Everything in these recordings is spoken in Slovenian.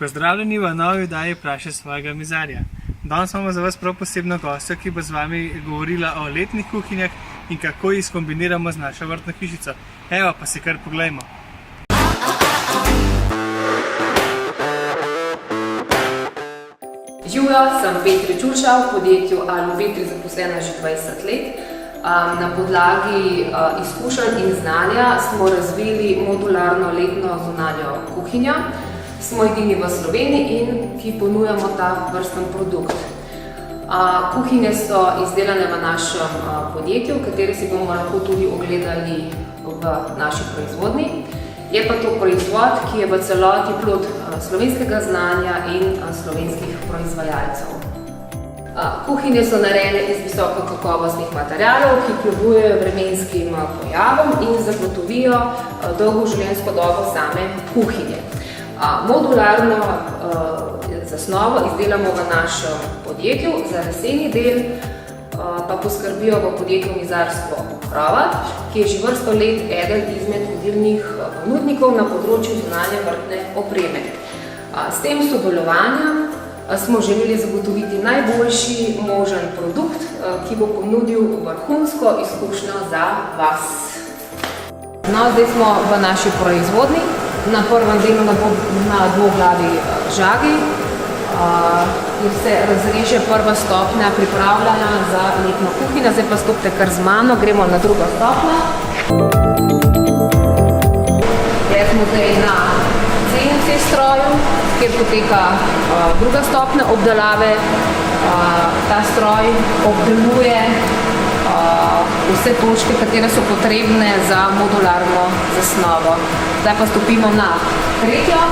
Pozdravljeni v novi oddaji Vprašaj svojega mizarja. Danes imamo za vas prav posebno gostjo, ki bo z vami govorila o letnih kuhinjah in kako jih skombiniramo z našo vrtno hišico. Evo, pa si kar poglejmo. Živijo, sem Petri Čurša, v podjetju Alubetri zaposlena že 20 let. Na podlagi izkušenj in znanja smo razvili modularno letno zunanjo kuhinjo. Smo edini v Sloveniji in ki ponujamo ta vrsten produkt. Kuhinje so izdelane v našem podjetju, kateri si bomo lahko tudi ogledali v naši proizvodnji. Je pa to proizvod, ki je v celoti plod slovenskega znanja in slovenskih proizvajalcev. Kuhinje so narejene iz visoko kakovostnih materialov, ki kljubujejo vremenskim pojavom in zagotovijo dolgo življenjsko dobo same kuhinje. Modularno zasnovo izdelamo v našem podjetju, za leseni del pa poskrbijo v podjetju Mizarstvo Hrovat, ki je že vrsto let eden izmed vodilnih ponudnikov na področju zunanje vrtne opreme. S tem sodelovanjem smo želeli zagotoviti najboljši možen produkt, ki bo ponudil vrhunsko izkušnjo za vas. No, zdaj smo v naši proizvodnji. Na prvem delu na dvoglavi žagi, kjer se razreže prva stopnja pripravljanja za letno kuhinjo. Zdaj pa stopite kar z mano, gremo na drugo stopnjo. Zdaj smo zdaj na CNC stroju, kjer poteka druga stopnja obdelave. Ta stroj obdeluje vse točke, katere so potrebne za modularno zasnovo. Zdaj pa stopimo na tretjo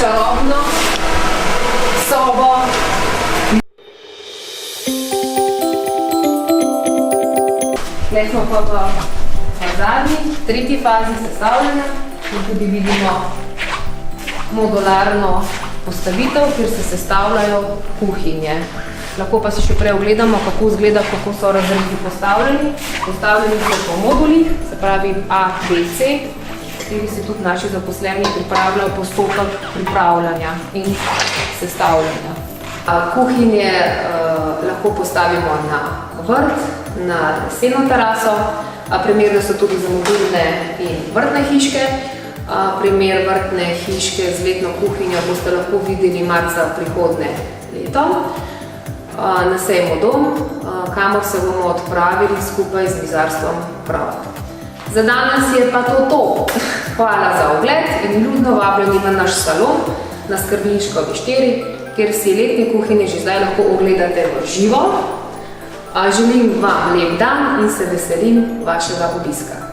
čarobno sobo. Zdaj smo pa v zadnji, tretji fazi sestavljanja. Tu tudi vidimo modularno postavitev, kjer se sestavljajo kuhinje. Lahko pa si še prej ogledamo, kako izgleda, kako so razredi postavljeni. Postavljeni so po modulih, se pravi A, B, C, kateri se tudi naši zaposleni pripravljajo postopek pripravljanja in sestavljanja. Kuhinje lahko postavimo na vrt, na leseno teraso, primerne so tudi za mobilne in vrtne hiške. Primer vrtne hiške z letno kuhinjo boste lahko videli marca prihodnje leto. Nasejemo dom, kamor se bomo odpravili skupaj z Mizarstvom Hrovat. Za danes je pa to. Hvala za ogled in ljudno vabljeni v naš salon na Skrbniškovi 4, kjer si letne kuhinje že zdaj lahko ogledate v živo. Želim vam lep dan in se veselim vašega obiska.